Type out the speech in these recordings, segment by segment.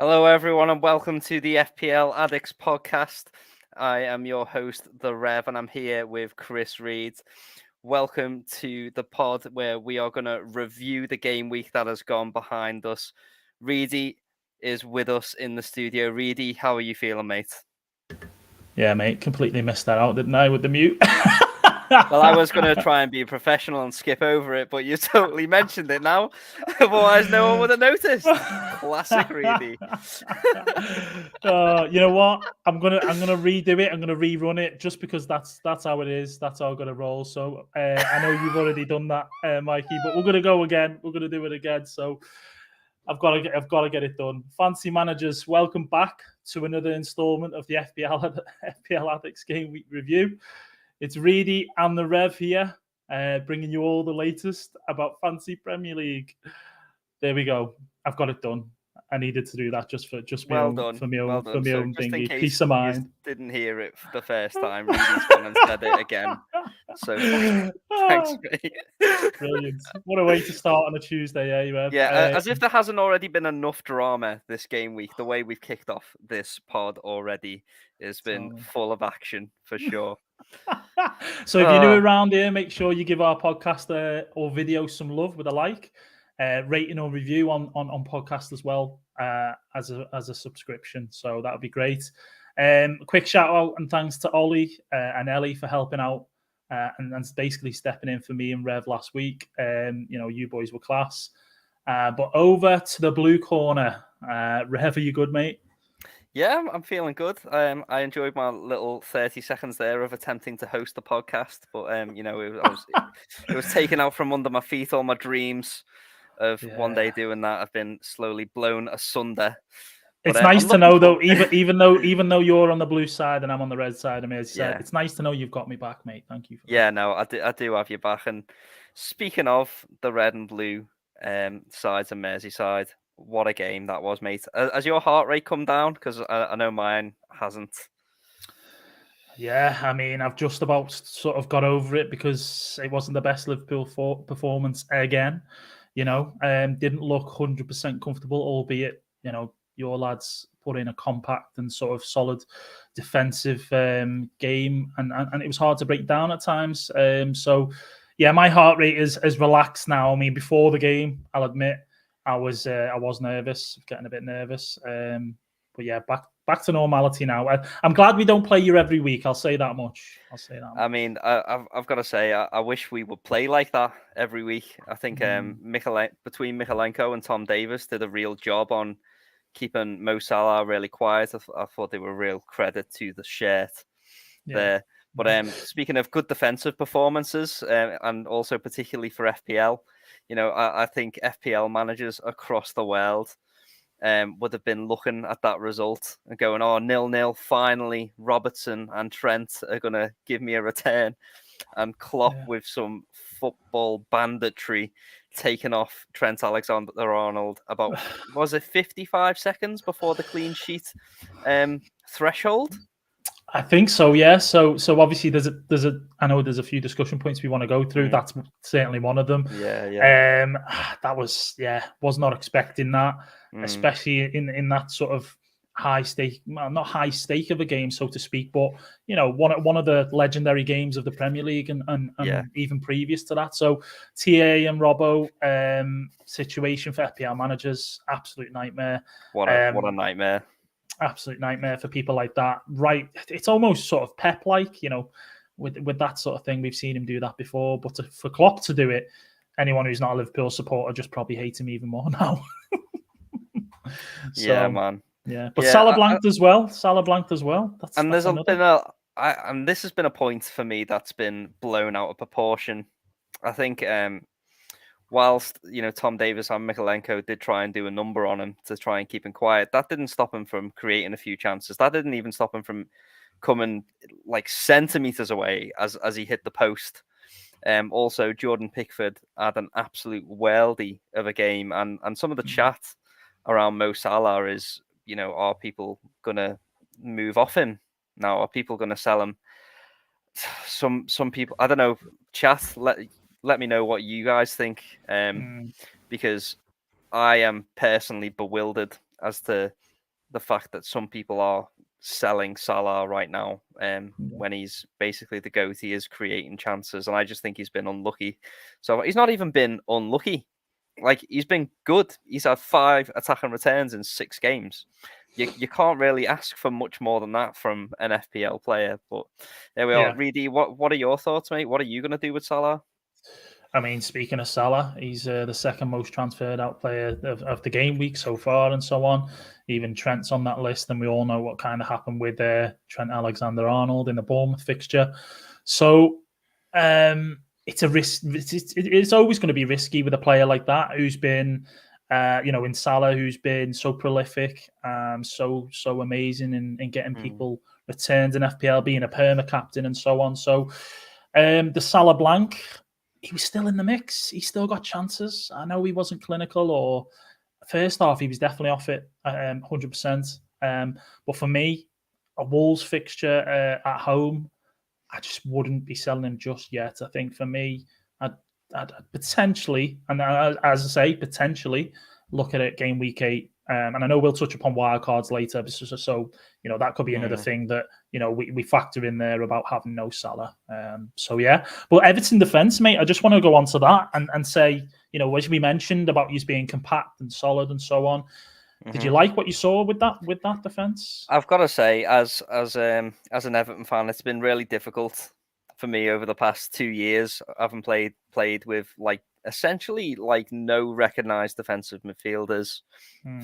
Hello, everyone, and welcome to the FPL Addicts podcast. I am your host, The Rev, and I'm here with Chris Reed. Welcome to the pod where we are going to review the game week that has gone behind us. Reedy is with us in the studio. Reedy, how are you feeling, mate? Yeah, mate, completely missed that out, didn't I, with the mute? Well, I was going to try and be professional and skip over it, but you totally mentioned it now. Otherwise, no one would have noticed. Classic, Reedy. You know what? I'm gonna redo it. I'm gonna rerun it just because that's how it is. That's how I'm gonna roll. So I know you've already done that, Mikey, but we're gonna go again. We're gonna do it again. So I've got to get it done. Fancy managers, welcome back to another instalment of the FPL Addicts Game Week review. It's Reedy and the Rev here, bringing you all the latest about Fancy Premier League. There we go. I've got it done. I needed to do that just for my own thingy. Peace of mind. You didn't hear it the first time. Reedy's gone and said it again. So thanks, mate. Brilliant. What a way to start on a Tuesday, Rev? Yeah, as if there hasn't already been enough drama this game week. The way we've kicked off this pod already has been full of action for sure. So if you're new around here, make sure you give our podcast or video some love with a like, rating or review on podcast as well as a subscription. So that would be great. Quick shout out and thanks to Ollie and Ellie for helping out and basically stepping in for me and Rev last week. You boys were class. But over to the blue corner. Rev, are you good, mate? Yeah, I'm feeling good. I enjoyed my little 30 seconds there of attempting to host the podcast, but it was taken out from under my feet. All my dreams of one day doing that have been slowly blown asunder. It's nice to know, though, even though you're on the blue side and I'm on the red side, I mean, as you said, it's nice to know you've got me back, mate. Thank you for that. Yeah, no, I do have you back. And speaking of the red and blue sides and Merseyside, what a game that was, mate. Has your heart rate come down? Because I know mine hasn't. Yeah, I mean, I've just about sort of got over it because it wasn't the best Liverpool performance again. Didn't look 100% comfortable, albeit, your lads put in a compact and sort of solid defensive game, and it was hard to break down at times. So, yeah, my heart rate is relaxed now. I mean, before the game, I'll admit, I was nervous, getting a bit nervous. But yeah, back to normality now. I'm glad we don't play you every week. I'll say that much. I mean, I've got to say, I wish we would play like that every week. I think between Michalenko and Tom Davis did a real job on keeping Mo Salah really quiet. I thought they were a real credit to the shirt there. But speaking of good defensive performances, and also particularly for FPL, I think FPL managers across the world would have been looking at that result and going, 0-0, finally, Robertson and Trent are going to give me a return. And Klopp with some football banditry taking off Trent Alexander-Arnold about, was it 55 seconds before the clean sheet threshold? I think so, yeah. So obviously I know there's a few discussion points we want to go through. That's certainly one of them. Yeah. That was not expecting that, especially in that sort of high stake, well, not high stake of a game, so to speak, but one of the legendary games of the Premier League and even previous to that. So TA and Robbo situation for FPL managers, absolute nightmare. What a nightmare. Absolute nightmare for people like that. Right. It's almost sort of Pep-like, with that sort of thing. We've seen him do that before, but for Klopp to do it, anyone who's not a Liverpool supporter just probably hates him even more now. Yeah, man. Yeah, but Salah blanked as well. Salah blanked as well. And that's there's another. been and this has been a point for me that's been blown out of proportion. I think whilst Tom Davis and Mikalenko did try and do a number on him to try and keep him quiet, that didn't stop him from creating a few chances. That didn't even stop him from coming like centimeters away as he hit the post. Also, Jordan Pickford had an absolute worldie of a game, and some of the chat around Mo Salah is, are people gonna move off him now? Are people gonna sell him? Some people, I don't know. Chat, let me know what you guys think, because I am personally bewildered as to the fact that some people are selling Salah right now, when he's basically the GOAT. He is creating chances, and I just think he's been unlucky. So he's not even been unlucky. Like, he's been good. He's had 5 attacking returns in 6 games. You can't really ask for much more than that from an FPL player. But there we are. Reedy, what are your thoughts, mate? What are you going to do with Salah? I mean, speaking of Salah, he's the second most transferred out player of the game week so far, and so on. Even Trent's on that list, and we all know what kind of happened with Trent Alexander-Arnold in the Bournemouth fixture. So it's a risk. It's always going to be risky with a player like that who's been, in Salah, who's been so prolific, so amazing in getting people returns in FPL, being a perma captain, and so on. So the Salah blank, he was still in the mix. He still got chances. I know he wasn't clinical, or first half he was definitely off it 100%. But for me, a Wolves fixture at home, I just wouldn't be selling him just yet. I think for me, I'd potentially, and as I say, potentially look at it game week 8. And I know we'll touch upon wildcards later, so that could be another thing that we factor in there about having no Salah. But Everton defense, mate, I just want to go on to that and say, as we mentioned about you being compact and solid and so on. Did you like what you saw with that defense? I've got to say, as an Everton fan, it's been really difficult for me over the past 2 years. I haven't played with essentially no recognised defensive midfielders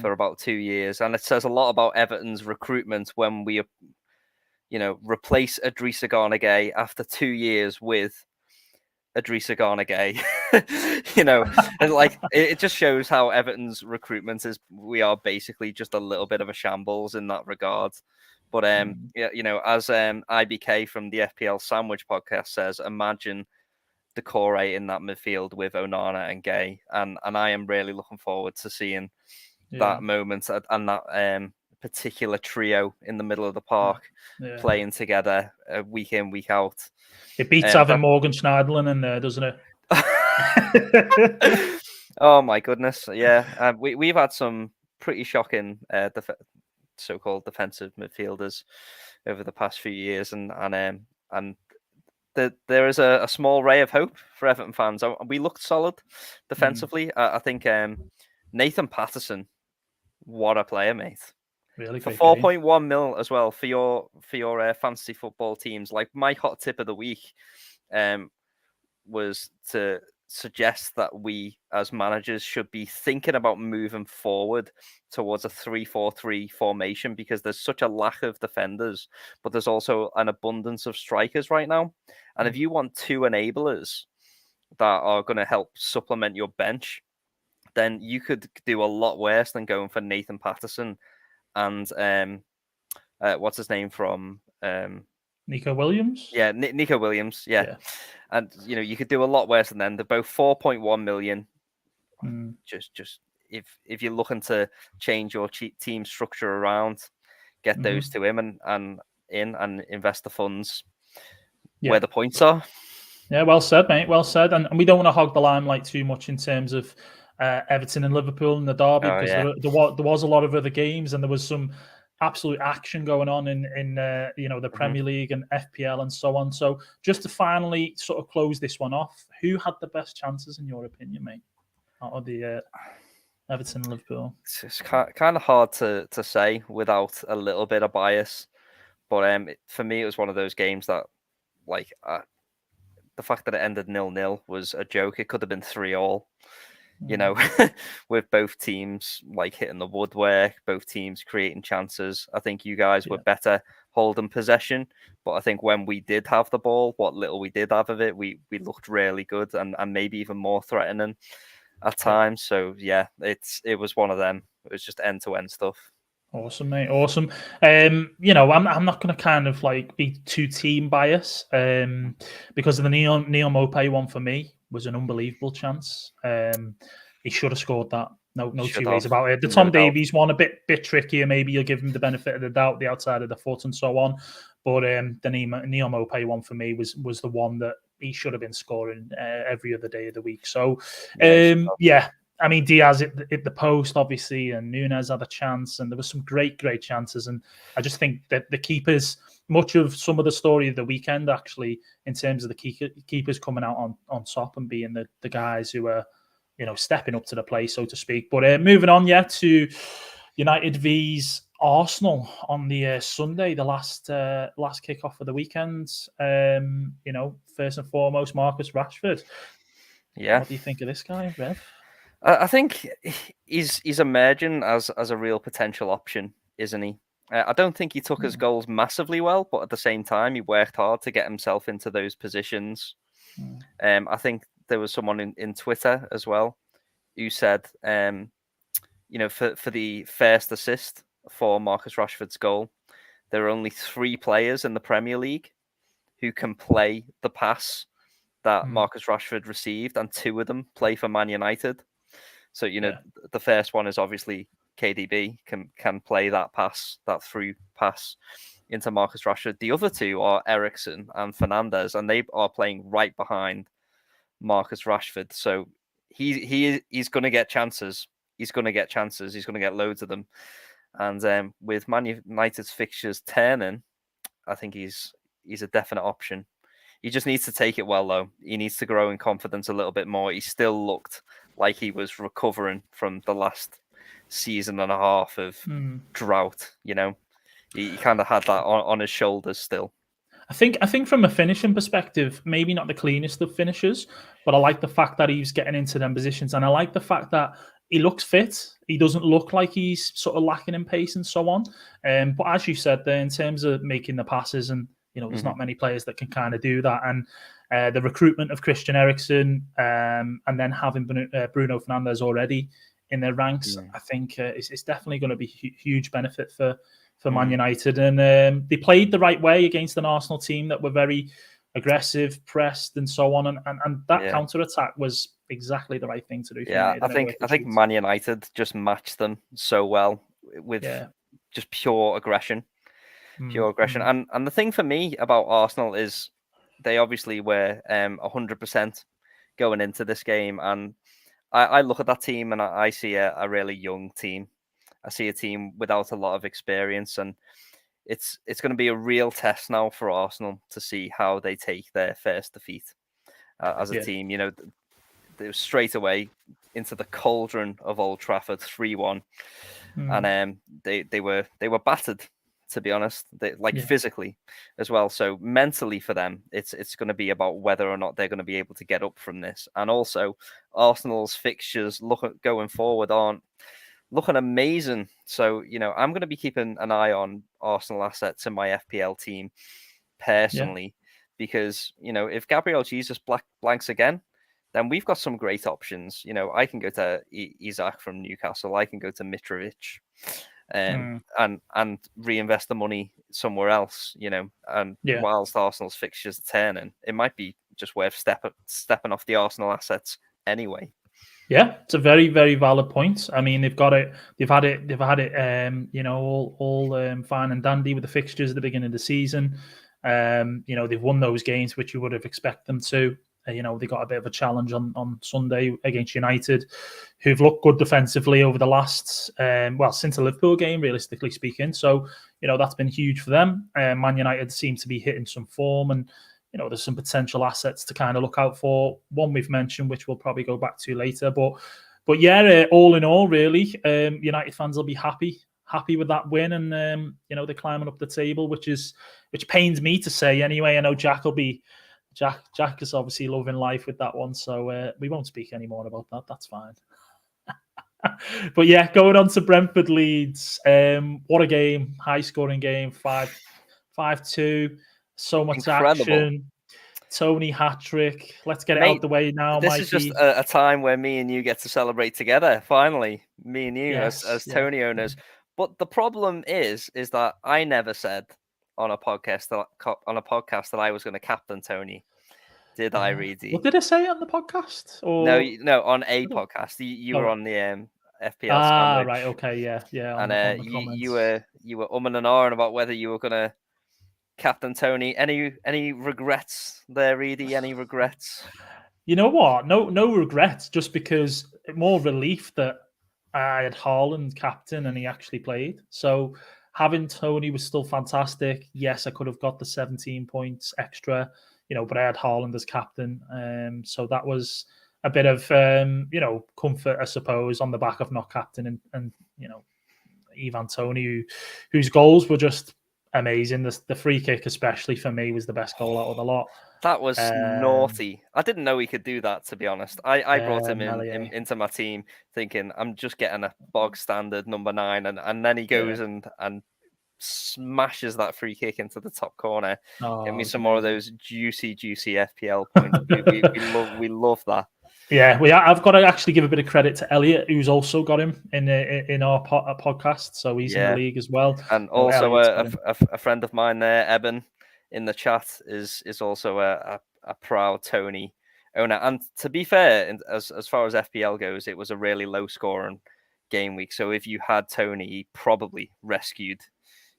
for about 2 years, and it says a lot about Everton's recruitment when we, replace Idrissa Gana Gueye after 2 years with Idrissa Gana Gueye. And it just shows how Everton's recruitment is. We are basically just a little bit of a shambles in that regard. But as IBK from the FPL Sandwich podcast says, imagine Decore in that midfield with Onana and Gay, and I am really looking forward to seeing that moment and that particular trio in the middle of the park playing together week in, week out. It beats having Morgan Schneiderlin in there, doesn't it? Oh my goodness, yeah. We've had some pretty shocking so-called defensive midfielders over the past few years, and there is a small ray of hope for Everton fans. We looked solid defensively. I think Nathan Patterson, what a player, mate. Really for great 4.1 mil as well for your fantasy football teams. Like, my hot tip of the week was to suggest that we as managers should be thinking about moving forward towards a 3-4-3 formation, because there's such a lack of defenders, but there's also an abundance of strikers right now. And if you want 2 enablers that are going to help supplement your bench, then you could do a lot worse than going for Nathan Patterson and what's his name from Nico Williams? Yeah, Nico Williams. Yeah. And you could do a lot worse than them. They're both 4.1 million. Just if you're looking to change your team structure around, get those to him and invest the funds where the points are. Yeah, well said, mate. Well said. And we don't want to hog the limelight too much in terms of Everton and Liverpool in the derby, because there was a lot of other games, and there was some absolute action going on in the Premier League and FPL and so on. So just to finally sort of close this one off, who had the best chances in your opinion, mate, out of the Everton and Liverpool? It's kind of hard to say without a little bit of bias, but for me it was one of those games that, like, the fact that it ended 0-0 was a joke. It could have been 3-3. you know, with both teams like hitting the woodwork, both teams creating chances. I think you guys were better holding possession, but I think when we did have the ball, what little we did have of it, we looked really good and maybe even more threatening at times. So yeah, it was one of them. It was just end-to-end stuff. Awesome, mate. Awesome. You know, I'm not going to kind of like be too team bias because of the Neil Mopay one for me was an unbelievable chance. He should have scored that. No two ways about it. The Tom Davies one a bit trickier. Maybe you'll give him the benefit of the doubt, the outside of the foot and so on. But the Neil Mopay one for me was the one that he should have been scoring every other day of the week. So yeah. I mean, Diaz hit the post, obviously, and Nunes had a chance, and there were some great chances. And I just think that the keepers, much of some of the story of the weekend, actually, in terms of the keepers coming out on top and being the guys who are, you know, stepping up to the plate, so to speak. But moving on, to United vs Arsenal on the Sunday, the last kickoff of the weekend. You know, first and foremost, Marcus Rashford. Yeah. What do you think of this guy, Rev? I think he's emerging as a real potential option, isn't he? I don't think he took his goals massively well, but at the same time, he worked hard to get himself into those positions. I think there was someone in Twitter as well who said, you know, for the first assist for Marcus Rashford's goal, there are only 3 players in the Premier League who can play the pass that Marcus Rashford received, and 2 of them play for Man United. So, you know, the first one is obviously KDB can play that pass, that through pass into Marcus Rashford. The other 2 are Eriksen and Fernandes, and they are playing right behind Marcus Rashford. So he's going to get chances. He's going to get chances. He's going to get loads of them. And with Man United's fixtures turning, I think he's a definite option. He just needs to take it well, though. He needs to grow in confidence a little bit more. He still looked like he was recovering from the last season and a half of drought. You know, he kind of had that on his shoulders still. I think from a finishing perspective, maybe not the cleanest of finishers, but I like the fact that he's getting into them positions, and I like the fact that he looks fit. He doesn't look like he's sort of lacking in pace and so on. But as you said there, in terms of making the passes, and you know, there's not many players that can kind of do that. And the recruitment of Christian Eriksen, and then having Bruno Fernandes already in their ranks, I think it's definitely going to be huge benefit for Man United. And they played the right way against an Arsenal team that were very aggressive, pressed, and so on. And that counter-attack was exactly the right thing to do. For United. I think Man United just matched them so well with just pure aggression. And the thing for me about Arsenal is they obviously were 100% going into this game, and I look at that team and I see a really young team. I see a team without a lot of experience, and it's going to be a real test now for Arsenal to see how they take their first defeat as a team. You know, they were straight away into the cauldron of Old Trafford, 3-1, and they were battered. To be honest, physically as well. So mentally for them, it's going to be about whether or not they're going to be able to get up from this. And also, Arsenal's fixtures going forward aren't looking amazing. So, you know, I'm going to be keeping an eye on Arsenal assets in my FPL team personally, because, you know, if Gabriel Jesus blanks again, then we've got some great options. You know, I can go to Isaac from Newcastle. I can go to Mitrovic. And reinvest the money somewhere else, you know. And whilst Arsenal's fixtures are turning, it might be just worth stepping off the Arsenal assets anyway. Yeah, it's a very, very valid point. I mean, they've had it. You know, all fine and dandy with the fixtures at the beginning of the season. You know, they've won those games, which you would have expected them to. You know, they got a bit of a challenge on Sunday against United, who've looked good defensively over the last, since the Liverpool game, realistically speaking. So, you know, that's been huge for them. Man United seem to be hitting some form, and, you know, there's some potential assets to kind of look out for. One we've mentioned, which we'll probably go back to later. But yeah, all in all, really, United fans will be happy with that win, and you know, they're climbing up the table, which pains me to say anyway. I know Jack will be Jack is obviously loving life with that one, so we won't speak anymore about that. That's fine. But yeah, going on to Brentford Leeds. What a game! High scoring game. 5-2. So much Incredible. action. Tony hat trick. Let's get it Mate, out the way now, this is just Mikey. a time where me and you get to celebrate together. Finally, me and you as Tony owners. But the problem is that I never said on a podcast that I was going to captain Tony. Did I, Reedy? What did I say on the podcast? Or no, on a podcast. You were on the FPL sandwich. Right, okay, yeah. On the you were umming and ahhing about whether you were going to captain Tony. Any regrets there, Reedy? Any regrets? You know what? No regrets. Just because more relief that I had Haaland captain and he actually played. So having Tony was still fantastic. Yes, I could have got the 17 points extra, but I had Haaland as captain. So that was a bit of comfort, I suppose, on the back of not captain and Ivan Tony, whose goals were just amazing. The free kick, especially for me, was the best goal out of the lot. That was naughty. I didn't know he could do that, to be honest. I brought him into my team thinking I'm just getting a bog standard number 9, and then he goes and smashes that free kick into the top corner. Get me some more of those juicy FPL points. we love that. Yeah, I've got to actually give a bit of credit to Elliot, who's also got him in our podcast. So he's in the league as well. And also a friend of mine there, Eben, in the chat is also a proud Tony owner. And to be fair, as far as FPL goes, it was a really low scoring game week. So if you had Tony, he probably rescued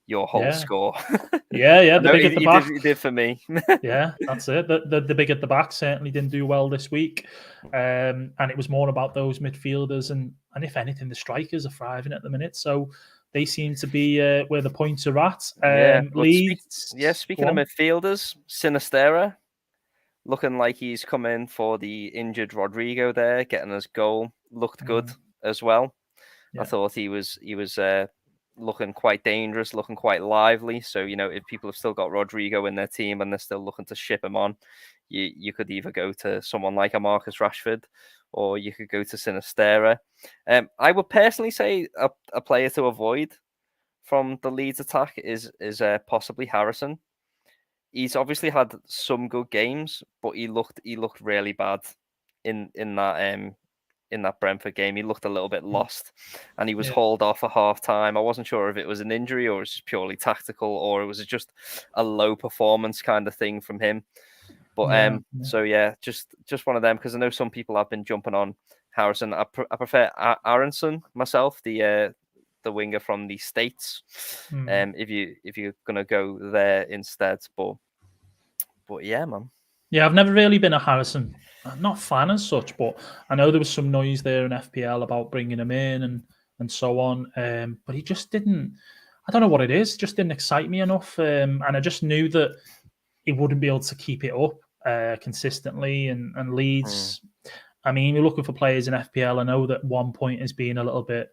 your whole score. Yeah, the big at the back. He did for me. Yeah, that's it. The big at the back certainly didn't do well this week. And it was more about those midfielders and if anything, the strikers are thriving at the minute. So they seem to be where the points are at. Leeds. Speaking of midfielders, Sinistera looking like he's come in for the injured Rodrigo there, getting his goal. Looked good as well. Yeah. I thought he was looking quite dangerous, looking quite lively. So, if people have still got Rodrigo in their team and they're still looking to ship him on, you could either go to someone like a Marcus Rashford or you could go to Sinistera. I would personally say a player to avoid from the Leeds attack is possibly Harrison. He's obviously had some good games, but he looked really bad in that Brentford game. He looked a little bit lost, and he was hauled off at half time. I wasn't sure if it was an injury or it was purely tactical or it was just a low performance kind of thing from him. But just one of them, because I know some people have been jumping on Harrison. I prefer Aronson myself, the winger from the States. If you're gonna go there instead, but yeah, man. Yeah, I've never really been a Harrison. I'm not a fan as such, but I know there was some noise there in FPL about bringing him in and so on. But he just didn't. I don't know what it is. Just didn't excite me enough. And I just knew that he wouldn't be able to keep it up consistently. And Leeds. I mean, you're looking for players in FPL. I know that 1 point is being a little bit,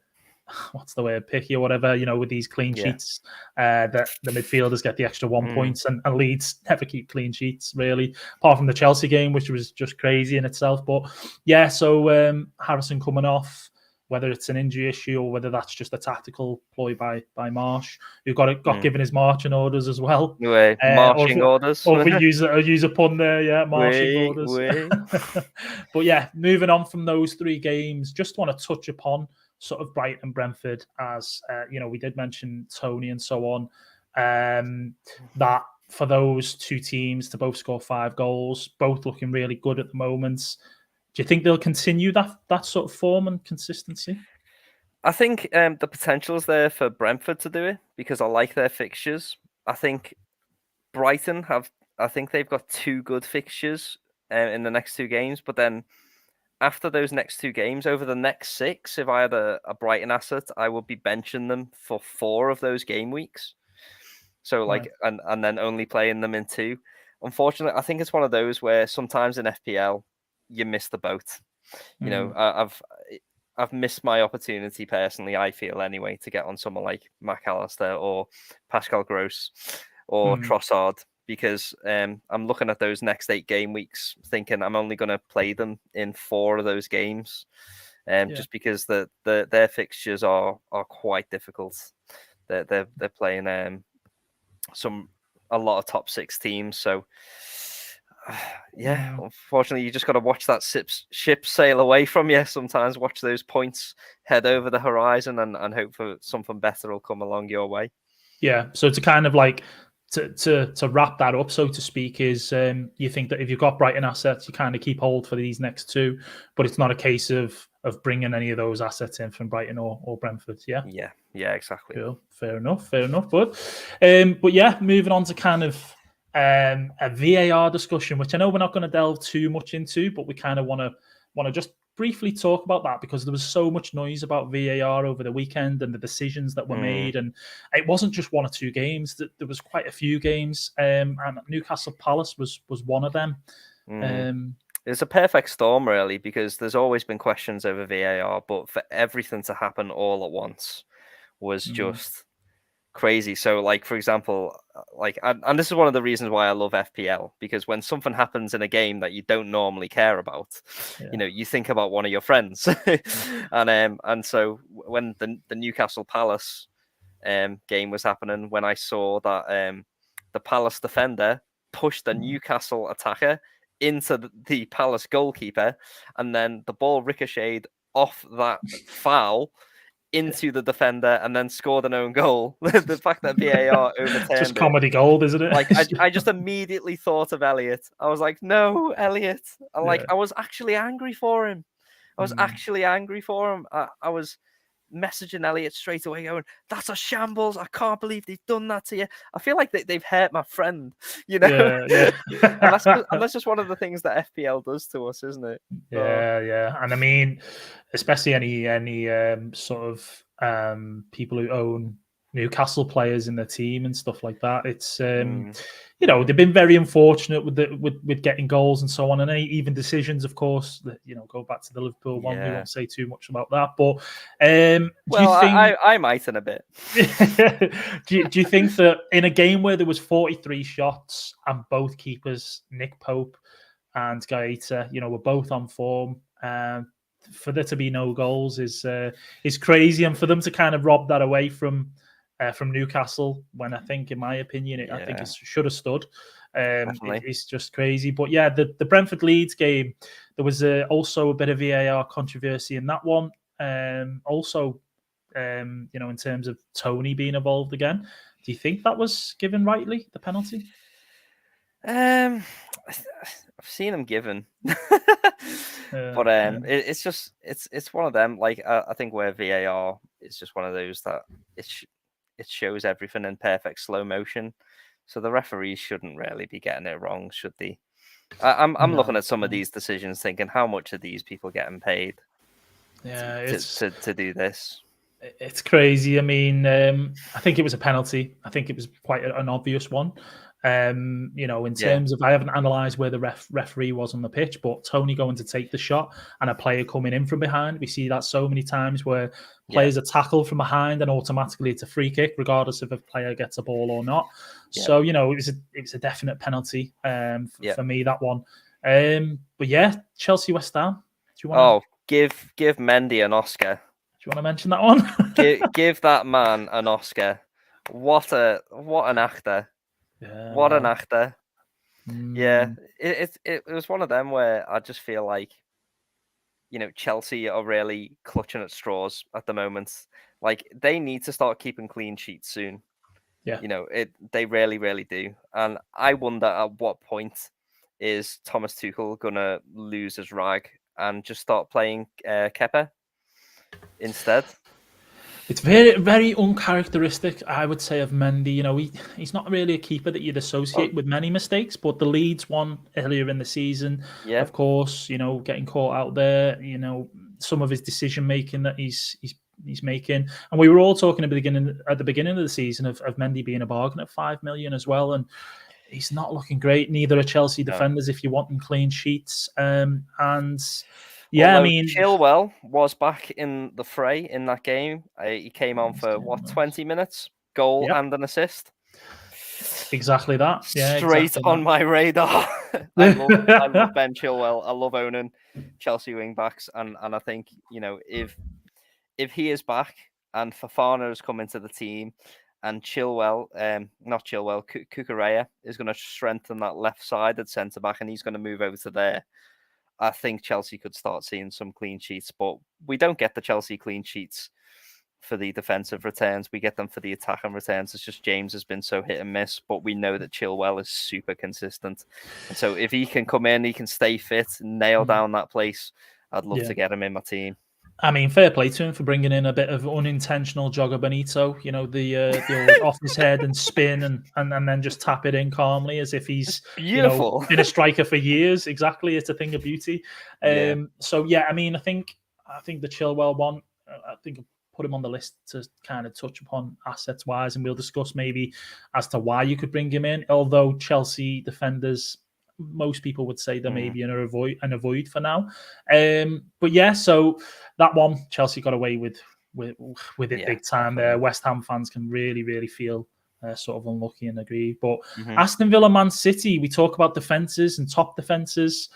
what's the word, picky or whatever, with these clean sheets, that the midfielders get the extra 1 point, and Leeds never keep clean sheets, really, apart from the Chelsea game, which was just crazy in itself. But yeah, so Harrison coming off, whether it's an injury issue or whether that's just a tactical ploy by Marsh, who got given his marching orders as well. Marching orders. Or we use a pun there, marching orders. But yeah, moving on from those 3 games, just want to touch upon sort of Brighton and Brentford, as we did mention Tony and so on, that for those 2 teams to both score 5 goals, both looking really good at the moment. Do you think they'll continue that sort of form and consistency? I think the potential is there for Brentford to do it because I like their fixtures. I think Brighton they've got 2 good fixtures in the next 2 games, but then after those next 2 games, over the next 6, if I had a Brighton asset, I would be benching them for 4 of those game weeks. So and then only playing them in 2. Unfortunately, I think it's one of those where sometimes in FPL you miss the boat. I've missed my opportunity personally, I feel anyway, to get on someone like McAllister or Pascal Gross or Trossard because I'm looking at those next 8 game weeks, thinking I'm only going to play them in 4 of those games, just because their fixtures are quite difficult. They're playing a lot of top 6 teams, so unfortunately, you just got to watch that ship sail away from you. Sometimes watch those points head over the horizon and hope for something better will come along your way. Yeah. So to kind of like to wrap that up, so to speak, is you think that if you've got Brighton assets, you kind of keep hold for these next 2, but it's not a case of bringing any of those assets in from Brighton or Brentford. Yeah. Yeah, exactly. Cool. Fair enough, bud. But yeah, moving on to kind of a VAR discussion, which I know we're not going to delve too much into, but we kind of want to just briefly talk about that because there was so much noise about VAR over the weekend and the decisions that were made, and it wasn't just 1 or 2 games. There was quite a few games, and Newcastle Palace was one of them. It's a perfect storm, really, because there's always been questions over VAR, but for everything to happen all at once was just crazy. So, like, for example, and this is one of the reasons why I love FPL, because when something happens in a game that you don't normally care about, you think about one of your friends. and so when the Newcastle Palace game was happening, when I saw that the Palace defender pushed the Newcastle attacker into the Palace goalkeeper, and then the ball ricocheted off that foul into the defender and then scored an own goal. The fact that VAR overturned just comedy gold, isn't it? Like I just immediately thought of Elliot. I was like, no, Elliot. I was actually angry for him. I was messaging Elliot straight away going, that's a shambles. I can't believe they've done that to you. I feel like they've hurt my friend, Yeah. and that's just one of the things that FPL does to us, isn't it? Yeah. And I mean, especially any sort of people who own Newcastle players in the team and stuff like that. It's they've been very unfortunate with getting goals and so on, and even decisions, of course. That go back to the Liverpool one. We won't say too much about that, but do you think I might in a bit? do you think that in a game where there was 43 shots and both keepers, Nick Pope and Gaeta, were both on form, for there to be no goals is crazy, and for them to kind of rob that away from Newcastle, when I think, in my opinion, I think it should have stood. It's just crazy. But yeah, the Brentford Leeds game, there was also a bit of VAR controversy in that one. Also, in terms of Tony being involved again, do you think that was given rightly, the penalty? I've seen him given, but it's just it's one of them. Like I think where VAR is just one of those that it shows everything in perfect slow motion, so the referees shouldn't really be getting it wrong, should they? I'm looking at some of these decisions, thinking, how much are these people getting paid? To do this? It's crazy. I mean, I think it was a penalty. I think it was quite an obvious one. In terms of, I haven't analysed where the referee was on the pitch, but Tony going to take the shot and a player coming in from behind. We see that so many times where players are tackled from behind and automatically it's a free kick, regardless if a player gets a ball or not. So, it was a definite penalty for me, that one. But yeah, Chelsea West Ham. Do you want give Mendy an Oscar? Do you want to mention that one? give that man an Oscar. What an actor. Yeah, what an actor. Yeah, it was one of them where I just feel like, Chelsea are really clutching at straws at the moment. Like, they need to start keeping clean sheets soon. Yeah. They really, really do. And I wonder at what point is Thomas Tuchel going to lose his rag and just start playing Kepa instead? It's very, very uncharacteristic, I would say, of Mendy. He's not really a keeper that you'd associate with many mistakes, but the Leeds one earlier in the season, of course, getting caught out there, some of his decision making that he's making. And we were all talking at the beginning of the season of Mendy being a bargain at 5 million as well. And he's not looking great. Neither are Chelsea defenders if you want them clean sheets. Yeah, although I mean, Chilwell was back in the fray in that game. He came on for 20 minutes, goal and an assist. Exactly that. Yeah, Straight exactly on that. my radar. I love Ben Chilwell. I love owning Chelsea wing backs, and I think, you know, if he is back and Fofana has come into the team, and Chilwell, not Chilwell, Cucurella is going to strengthen that left side at centre back, and he's going to move over to there. I think Chelsea could start seeing some clean sheets, but we don't get the Chelsea clean sheets for the defensive returns. We get them for the attacking returns. It's just James has been so hit and miss, but we know that Chilwell is super consistent. And so if he can come in, he can stay fit, nail down that place, I'd love to get him in my team. I mean, fair play to him for bringing in a bit of unintentional Jogger Benito. You know, the old off his head and spin and then just tap it in calmly as if he's beautiful. Been a striker for years. Exactly, it's a thing of beauty. So yeah, I mean, I think the Chilwell one. I think I'll put him on the list to kind of touch upon assets wise, and we'll discuss maybe as to why you could bring him in. Although Chelsea defenders, most people would say they're maybe an avoid for now. But yeah, so that one Chelsea got away with it big time there. West Ham fans can really feel sort of unlucky and agree. But Aston Villa, Man City, we talk about defenses and top defenses.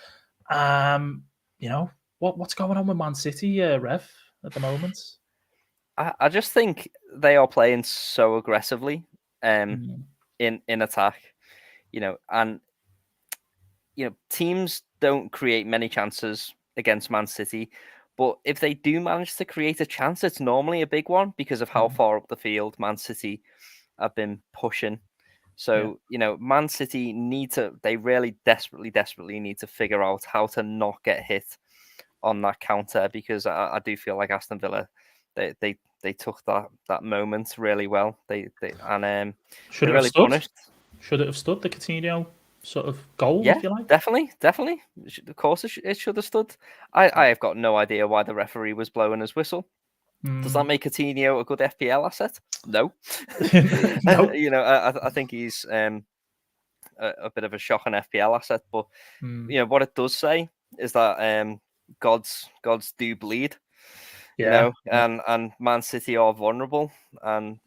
You know, what's going on with Man City, Rev, at the moment? I just think they are playing so aggressively in attack, you know, and teams don't create many chances against Man City, but if they do manage to create a chance, it's normally a big one because of how far up the field Man City have been pushing. So, Man City they really desperately need to figure out how to not get hit on that counter, because I do feel like Aston Villa, they took that moment really well. They really punished. Should it have stood the Coutinho sort of goal, if you like? Definitely. Of course, it should have stood. I have got no idea why the referee was blowing his whistle. Does that make Coutinho a good FPL asset? No. No. I think he's a bit of a shocking FPL asset. But what it does say is that gods do bleed. And Man City are vulnerable, and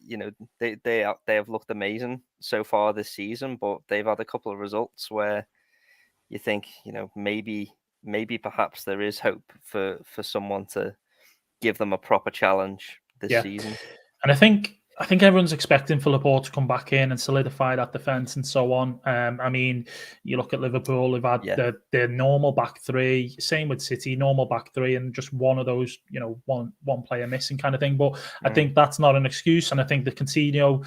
they have looked amazing so far this season, but they've had a couple of results where you think maybe perhaps there is hope for someone to give them a proper challenge this season. And I think everyone's expecting Philip to come back in and solidify that defense and so on. I mean, you look at Liverpool; they've had their normal back three. Same with City, normal back three, and just one of those, one player missing kind of thing. But I think that's not an excuse, and I think the Coutinho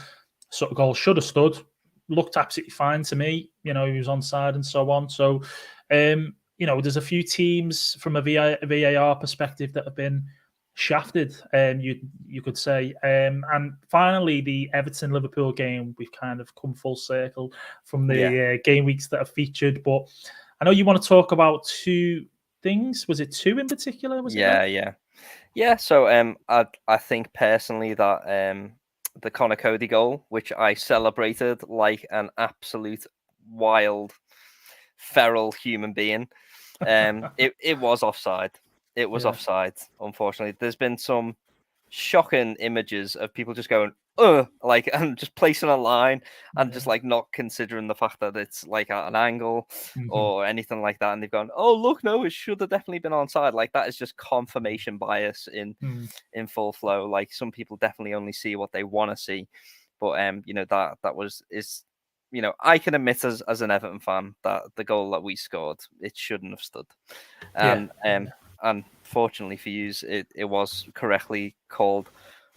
sort of goal should have stood. Looked absolutely fine to me. He was onside and so on. So, there's a few teams from a VAR perspective that have been shafted, you could say. And finally, the Everton-Liverpool game, we've kind of come full circle from the game weeks that have featured. But I know you want to talk about two things. Was it two in particular? Yeah. So I think personally that the Connor Cody goal, which I celebrated like an absolute wild, feral human being, it was offside. It was offside, unfortunately. There's been some shocking images of people just going, and just placing a line and just like not considering the fact that it's like at an angle or anything like that. And they've gone, oh, look, no, it should have definitely been onside. Like, that is just confirmation bias in full flow. Like, some people definitely only see what they want to see. But, I can admit as an Everton fan that the goal that we scored, it shouldn't have stood. And fortunately for you, it was correctly called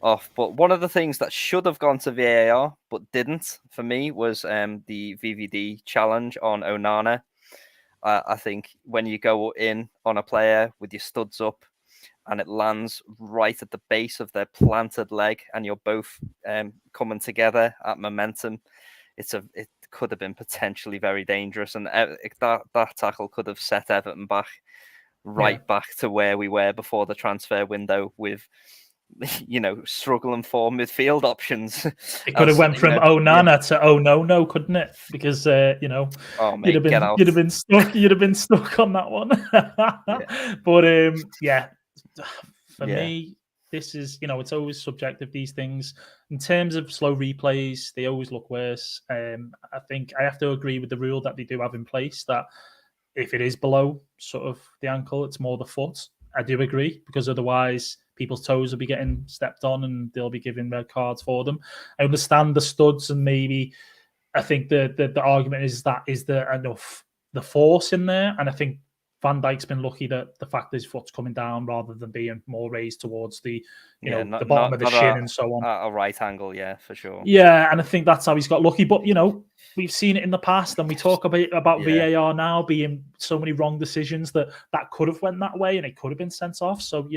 off. But one of the things that should have gone to VAR but didn't for me was the VVD challenge on Onana. I think when you go in on a player with your studs up and it lands right at the base of their planted leg and you're both coming together at momentum, it could have been potentially very dangerous. And that tackle could have set Everton back back to where we were before the transfer window with, struggling for midfield options. It could have went from Onana to oh no, couldn't it? Because you'd have been stuck on that one. But for me, this is, it's always subjective, these things. In terms of slow replays, they always look worse. I think I have to agree with the rule that they do have in place that if it is below sort of the ankle, it's more the foot. I do agree, because otherwise people's toes will be getting stepped on and they'll be giving red cards for them. I understand the studs, and maybe I think the argument is that is there enough the force in there, and I think Van Dijk's been lucky that the fact that his foot's coming down rather than being more raised towards the the bottom of the shin and so on. A right angle, yeah, for sure. Yeah, and I think that's how he's got lucky. But we've seen it in the past, and we talk about VAR now being so many wrong decisions that could have went that way and it could have been sent off. So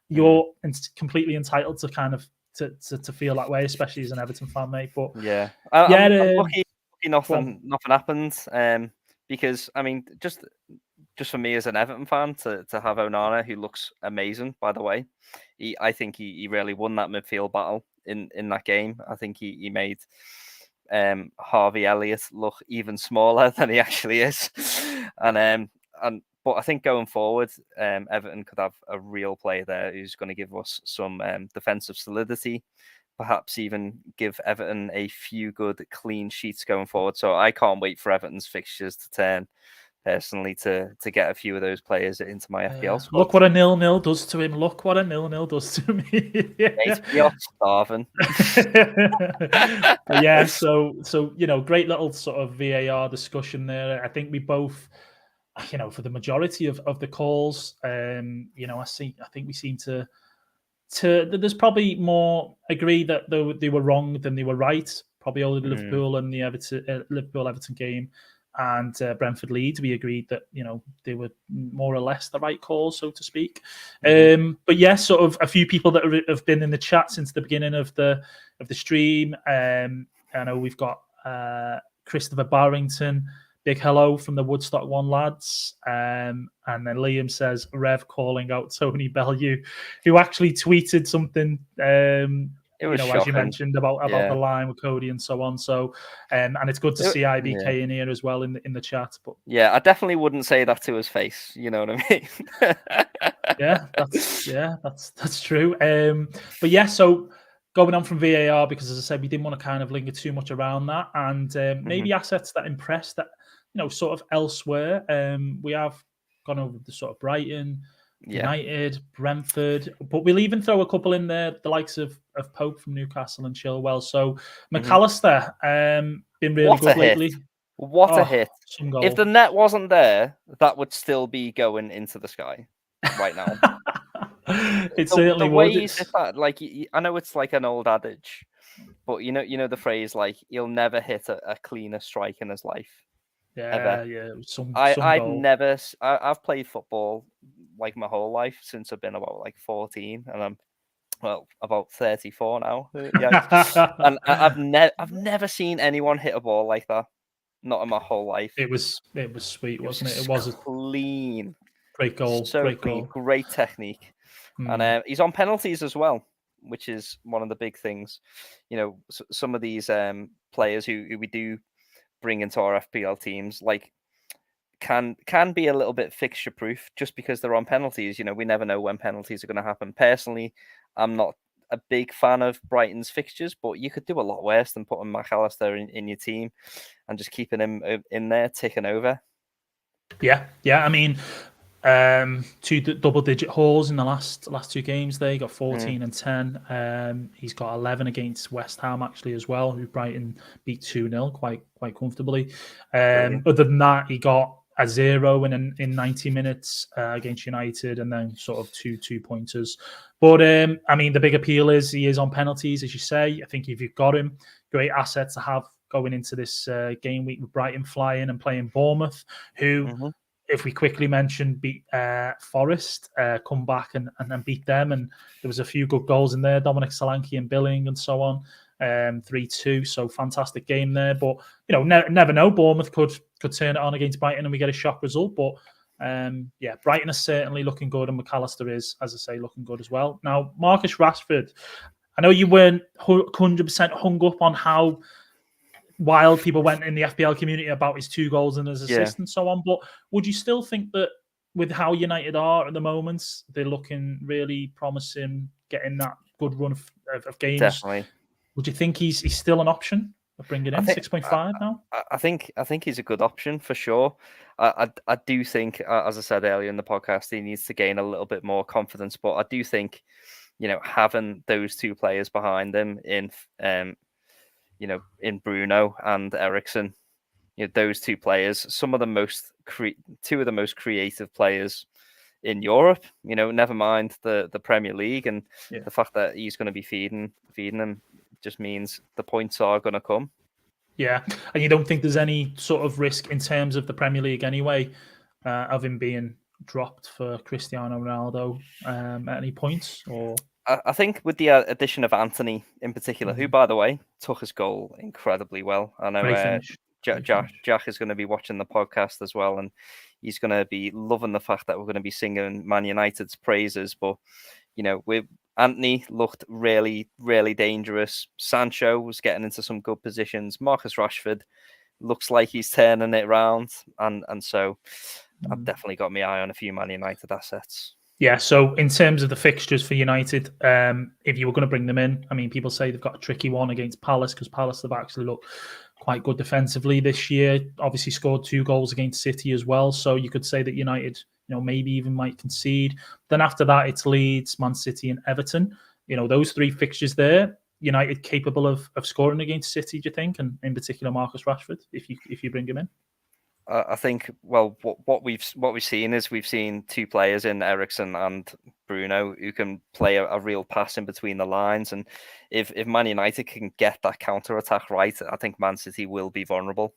you're completely entitled to kind of to feel that way, especially as an Everton fan, mate. But I'm lucky nothing happened. Because I mean, just for me as an Everton fan to have Onana, who looks amazing, by the way. I think he really won that midfield battle in that game. I think he made Harvey Elliott look even smaller than he actually is. But I think going forward, Everton could have a real player there who's going to give us some defensive solidity, perhaps even give Everton a few good clean sheets going forward. So I can't wait for Everton's fixtures to turn, personally, to get a few of those players into my FPL squad. Look what a 0-0 does to him. Look what a 0-0 does to me. Mate, you're starving. So great little sort of VAR discussion there. I think we both, for the majority of the calls, I think we seem to there's probably more agree that they were wrong than they were right. Probably only Liverpool and the Liverpool-Everton game and Brentford Leeds, we agreed that they were more or less the right calls, so to speak. But yeah, sort of a few people that have been in the chat since the beginning of the stream. I know we've got Christopher Barrington. Big hello from the Woodstock One lads. And then Liam says, Rev calling out Tony Bellew, who actually tweeted something, it was as you mentioned, about the line with Cody and so on. So, and it's good to see IBK in here as well in the chat. But yeah, I definitely wouldn't say that to his face. You know what I mean? That's true. But yeah, so going on from VAR, because as I said, we didn't want to kind of linger too much around that, and maybe assets that impressed that sort of elsewhere. We have gone over the sort of Brighton, United, Brentford, but we'll even throw a couple in there, the likes of Pope from Newcastle and Chilwell. So McAllister, been really good lately. What a hit! If the net wasn't there, that would still be going into the sky right now. Certainly the way would. Like, I know it's like an old adage, but you know the phrase, like, he'll never hit a cleaner strike in his life. Yeah, I've played football like my whole life since I've been about like 14, and I'm about 34 now. And I've never seen anyone hit a ball like that. Not in my whole life. It was sweet, wasn't it? It was clean. Great goal. So great clean. Goal. Great technique. And he's on penalties as well, which is one of the big things. Some of these players who we do bring into our FPL teams, like, can be a little bit fixture proof just because they're on penalties. We never know when penalties are going to happen. Personally, I'm not a big fan of Brighton's fixtures, but you could do a lot worse than putting McAllister in your team and just keeping him in there ticking over. Yeah. I mean, 2 double-digit hauls in the last 2 games there. He got 14 and 10. He's got 11 against West Ham actually as well, who Brighton beat 2-0 quite comfortably. Other than that, he got a 0 in 90 minutes against United, and then sort of two pointers. But I mean, the big appeal is he is on penalties, as you say. I think if you've got him, great asset to have going into this game week with Brighton flying and playing Bournemouth, who, if we quickly mention, beat Forest, come back and then beat them. And there was a few good goals in there, Dominic Solanke and Billing and so on, 3-2. So fantastic game there. But, never know. Bournemouth could turn it on against Brighton and we get a shock result. But, Brighton is certainly looking good, and McAllister is, as I say, looking good as well. Now, Marcus Rashford, I know you weren't 100% hung up on how wild people went in the FPL community about his 2 goals and his assist and so on, but would you still think that with how United are at the moment, they're looking really promising getting that good run of games. Definitely. Would you think he's still an option of bringing in 6.5 now? I think he's a good option for sure. I do think, as I said earlier in the podcast, he needs to gain a little bit more confidence. But I do think, having those two players behind him in Bruno and Eriksen, those two players, two of the most creative players in Europe. Never mind the Premier League, and the fact that he's going to be feeding them just means the points are going to come. Yeah, and you don't think there's any sort of risk in terms of the Premier League anyway, of him being dropped for Cristiano Ronaldo at any points? Or I think with the addition of Anthony in particular, who, by the way, took his goal incredibly well. I know Jack is going to be watching the podcast as well, and he's going to be loving the fact that we're going to be singing Man United's praises. But, Anthony looked really, really dangerous. Sancho was getting into some good positions. Marcus Rashford looks like he's turning it around. And so I've definitely got my eye on a few Man United assets. Yeah, so in terms of the fixtures for United, if you were going to bring them in, I mean, people say they've got a tricky one against Palace because Palace have actually looked quite good defensively this year. Obviously scored 2 goals against City as well. So you could say that United, maybe even might concede. Then after that, it's Leeds, Man City and Everton. Those 3 fixtures there, United capable of scoring against City, do you think? And in particular, Marcus Rashford, if you bring him in? I think, well, what we've seen is we've seen 2 players in Eriksen and Bruno who can play a real pass in between the lines. And if Man United can get that counter-attack right, I think Man City will be vulnerable.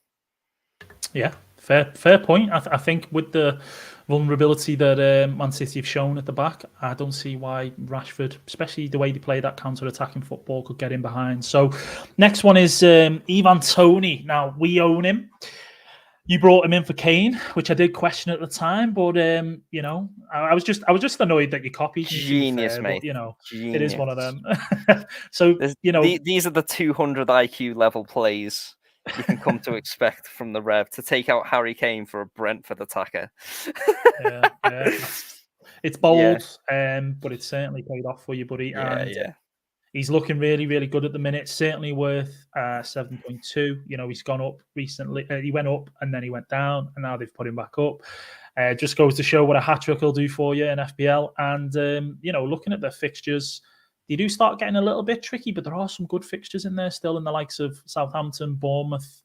Yeah, fair point. I think with the vulnerability that Man City have shown at the back, I don't see why Rashford, especially the way they play that counter-attacking football, could get in behind. So next one is Ivan Toney. Now, we own him. You brought him in for Kane, which I did question at the time, but I was just annoyed that you copied me. Genius, mate. But Genius. It is one of them. So these are the 200 IQ level plays you can come to expect from the Rev to take out Harry Kane for a Brentford attacker. yeah. It's bold, but it's certainly paid off for you, buddy. Yeah. He's looking really, really good at the minute. Certainly worth 7.2. He's gone up recently. He went up and then he went down, and now they've put him back up. Just goes to show what a hat-trick will do for you in FPL. And, looking at the fixtures, they do start getting a little bit tricky, but there are some good fixtures in there still in the likes of Southampton, Bournemouth.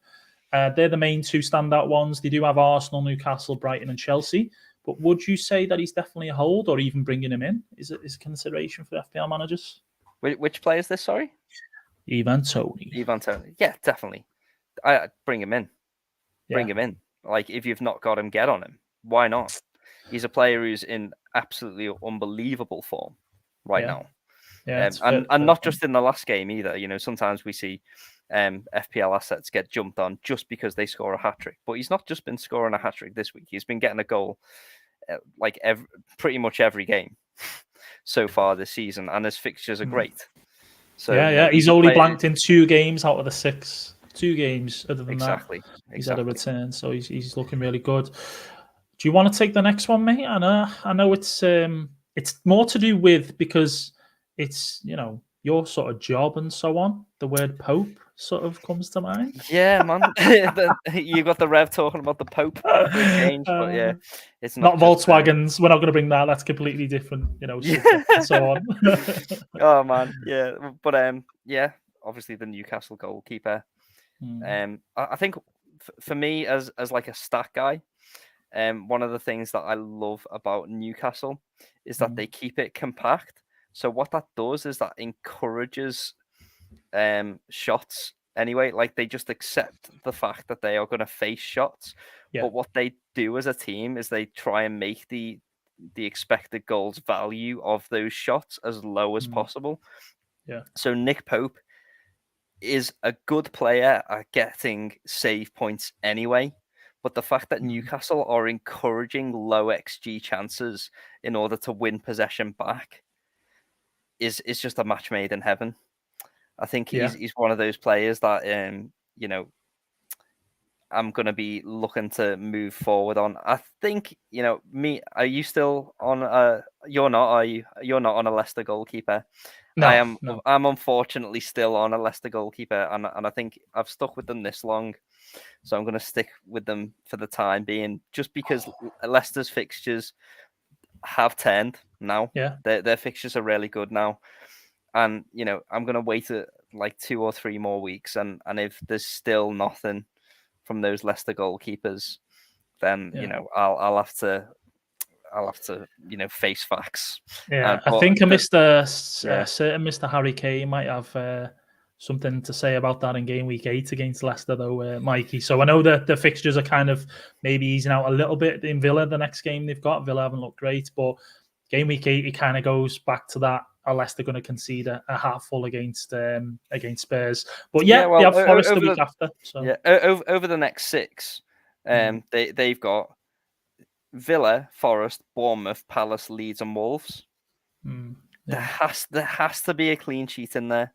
They're the main 2 standout ones. They do have Arsenal, Newcastle, Brighton and Chelsea. But would you say that he's definitely a hold, or even bringing him in is a consideration for FPL managers? Which player is this, sorry? Ivan Toney. Yeah, definitely. I bring him in. Bring him in. Like, if you've not got him, get on him. Why not? He's a player who's in absolutely unbelievable form right now. Yeah, and not just in the last game either. Sometimes we see FPL assets get jumped on just because they score a hat-trick. But he's not just been scoring a hat-trick this week. He's been getting a goal pretty much every game so far this season, and his fixtures are great. So he's only blanked in 2 games out of the 6. 2 games. Other than that, he's had a return, so he's looking really good. Do you want to take the next one, mate? I know it's more to do with, because it's your sort of job and so on. The word Pope sort of comes to mind. Yeah, man. You got the Rev talking about the Pope change, but yeah, it's not Volkswagens. We're not going to bring that. That's completely different, and so on. Oh man, yeah, but obviously the Newcastle goalkeeper. I think for me as like a stat guy, one of the things that I love about Newcastle is that they keep it compact. So what that does is that encourages shots anyway. Like, they just accept the fact that they are going to face shots. But what they do as a team is they try and make the expected goals value of those shots as low as possible. Yeah. So Nick Pope is a good player at getting save points anyway. But the fact that Newcastle are encouraging low XG chances in order to win possession back is just a match made in heaven. I think he's one of those players that I'm going to be looking to move forward on. I think, me, are you still on you're not, are you? You're not on a Leicester goalkeeper. No. I'm unfortunately still on a Leicester goalkeeper, and I think I've stuck with them this long, so I'm going to stick with them for the time being, just because Leicester's fixtures have turned now. Yeah. Their fixtures are really good now, and I'm going to wait like 2 or 3 more weeks, and if there's still nothing from those Leicester goalkeepers, then I'll have to face facts. Yeah, I think a certain Mr. Harry Kane might have something to say about that in game week 8 against Leicester, though, Mikey. So I know that the fixtures are kind of maybe easing out a little bit in Villa. The next game they've got, Villa haven't looked great, but game week 8 it kind of goes back to that. Are Leicester going to concede a half full against Spurs? But they have Forest the week after. So over the next 6, they've got Villa, Forest, Bournemouth, Palace, Leeds, and Wolves. Yeah. There has to be a clean sheet in there.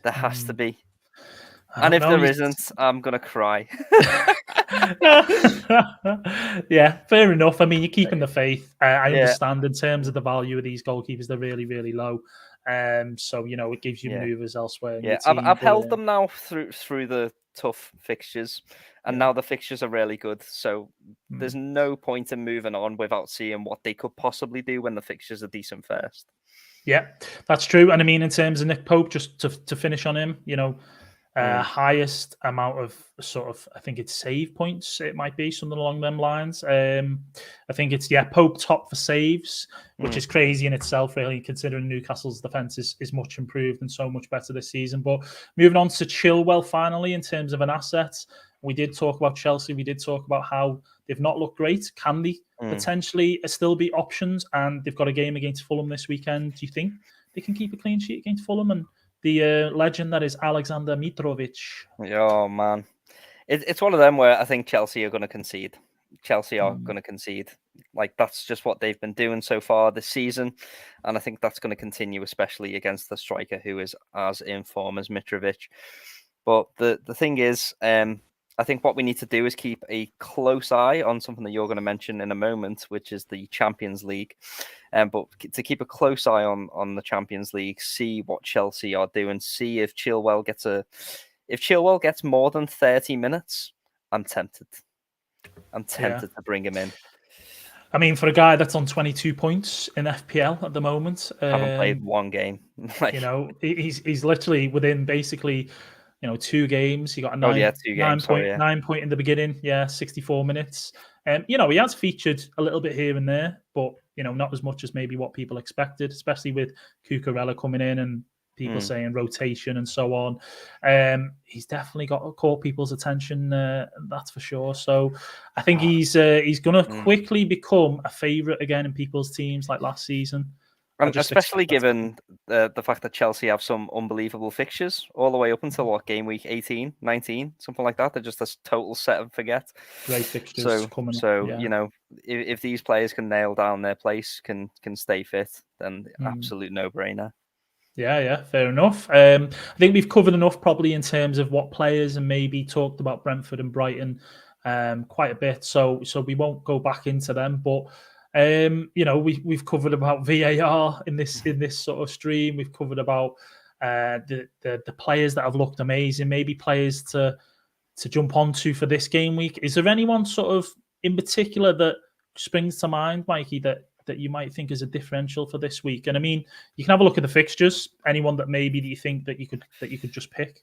There has to be. And if there isn't, I'm gonna cry. Yeah, fair enough. I mean, you're keeping the faith. I understand in terms of the value of these goalkeepers, they're really, really low. So it gives you manoeuvres elsewhere. In your team, I've held them now through the tough fixtures, and now the fixtures are really good. So there's no point in moving on without seeing what they could possibly do when the fixtures are decent first. Yeah, that's true. And I mean, in terms of Nick Pope, just to finish on him, highest amount of I think it's save points. It might be something along them lines. I think it's Pope top for saves, which is crazy in itself, really, considering Newcastle's defense is much improved and so much better this season. But moving on to Chilwell, finally, in terms of an asset, we did talk about Chelsea. We did talk about how they've not looked great. Can they potentially still be options? And they've got a game against Fulham this weekend. Do you think they can keep a clean sheet against Fulham? And the legend that is Alexander Mitrovic. Oh, man. It's one of them where I think Chelsea are going to concede. Chelsea are going to concede. Like, that's just what they've been doing so far this season. And I think that's going to continue, especially against the striker who is as in form as Mitrovic. But the thing is, I think what we need to do is keep a close eye on something that you're going to mention in a moment, which is the Champions League. But to keep a close eye on the Champions League, see what Chelsea are doing, see if Chilwell gets more than 30 minutes, I'm tempted. To bring him in. I mean, for a guy that's on 22 points in FPL at the moment, haven't played one game. He's literally within basically 2 games. He got a 9 point in the beginning. 64 minutes. He has featured a little bit here and there, but not as much as maybe what people expected, especially with Cucurella coming in and people saying rotation and so on. He's definitely caught people's attention, that's for sure. So I think he's going to quickly become a favourite again in people's teams like last season. Especially given the fact that Chelsea have some unbelievable fixtures all the way up until game week 18, 19, something like that. They're just a total set and forget. Great fixtures coming up. If these players can nail down their place, can stay fit, then absolute no-brainer. Yeah, fair enough. I think we've covered enough probably in terms of what players, and maybe talked about Brentford and Brighton quite a bit. So we won't go back into them, but we've covered about VAR in this sort of stream. We've covered about the players that have looked amazing, maybe players to jump onto for this game week. Is there anyone sort of in particular that springs to mind, Mikey, that you might think is a differential for this week? And I mean, you can have a look at the fixtures. Anyone that maybe that you think that you could just pick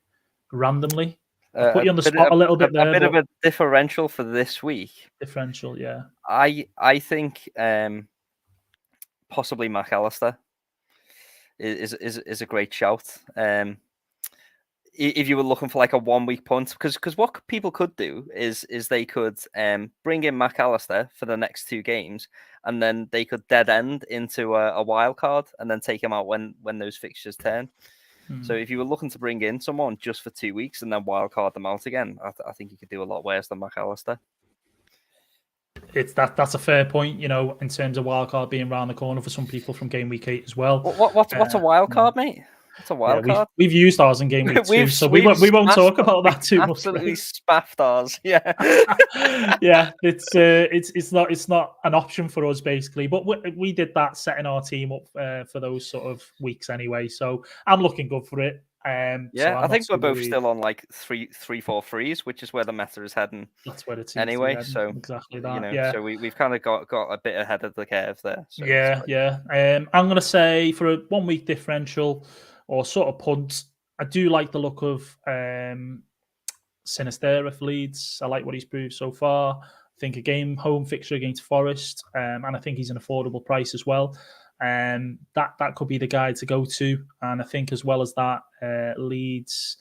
randomly? I'll put you on the spot a little bit there. A bit of a differential for this week. Differential, yeah. I think possibly McAllister is a great shout. If you were looking for like a 1 week punt, because what people could do is they could bring in McAllister for the next 2 games, and then they could dead end into a wild card and then take him out when those fixtures turn. So if you were looking to bring in someone just for 2 weeks and then wild card them out again, I think you could do a lot worse than McAllister. That's a fair point, in terms of wild card being around the corner for some people from game week 8 as well. What's a wild card, mate? It's a wild card. We've used ours in game week 2, so we won't talk about that too much. Absolutely spaffed ours. Yeah. Yeah, it's not an option for us basically, but we did that setting our team up for those sort of weeks anyway. So I'm looking good for it. Yeah, I think we're both still on like 3-4-3s, which is where the meta is heading. That's where it's anyway. So exactly that. So we've kind of got a bit ahead of the curve there. So yeah. I'm gonna say for a 1 week differential or sort of punt, I do like the look of Sinistera for Leeds. I like what he's proved so far. I think a home fixture against Forest, and I think he's an affordable price as well. That could be the guy to go to. And I think as well as that, Leeds,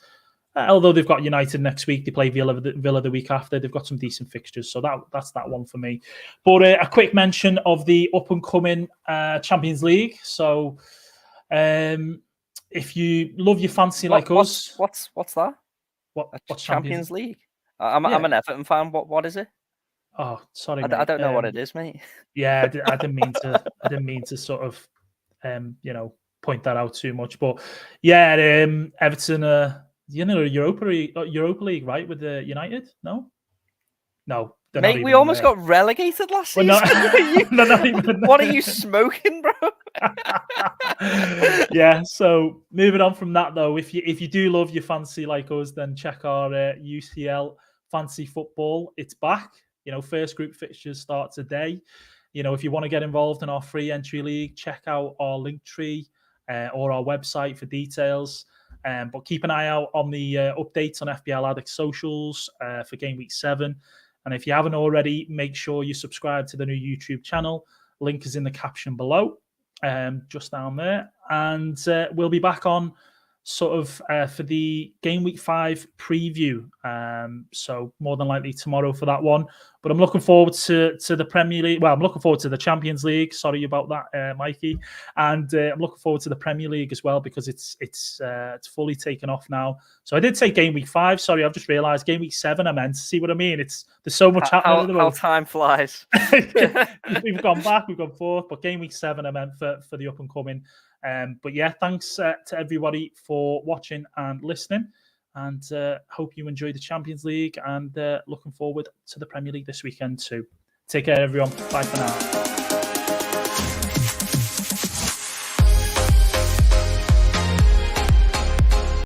although they've got United next week, they play Villa the week after. They've got some decent fixtures, so that's that one for me. But a quick mention of the up and coming Champions League. So if you love your fancy like us, what's that? What's Champions League? I'm an Everton fan. What is it? Oh, sorry, I don't know what it is, mate. Yeah, I didn't mean to. I didn't mean to sort of, point that out too much. But yeah, Everton, Europa League, right? With the United? No. Mate, we almost got relegated last season. What are you smoking, bro? Yeah. So moving on from that, though, if you do love your fancy like us, then check our UCL fancy football. It's back. First group fixtures start today. If you want to get involved in our free entry league, check out our link tree or our website for details. But keep an eye out on the updates on FPL Addicts socials for game week 7. And if you haven't already, make sure you subscribe to the new YouTube channel. Link is in the caption below, just down there. And we'll be back on sort of for the game week 5 preview. So more than likely tomorrow for that one. But I'm looking forward to the Premier League. Well, I'm looking forward to the Champions League. Sorry about that, Mikey. And I'm looking forward to the Premier League as well because it's fully taken off now. So I did say game week 5. Sorry, I've just realised game week 7. I meant. See what I mean? There's so much happening at the moment. How time flies. We've gone back. We've gone forth. But game week 7, I meant for the up and coming. But yeah, thanks to everybody for watching and listening, and hope you enjoy the Champions League and looking forward to the Premier League this weekend too. Take care, everyone. Bye for now.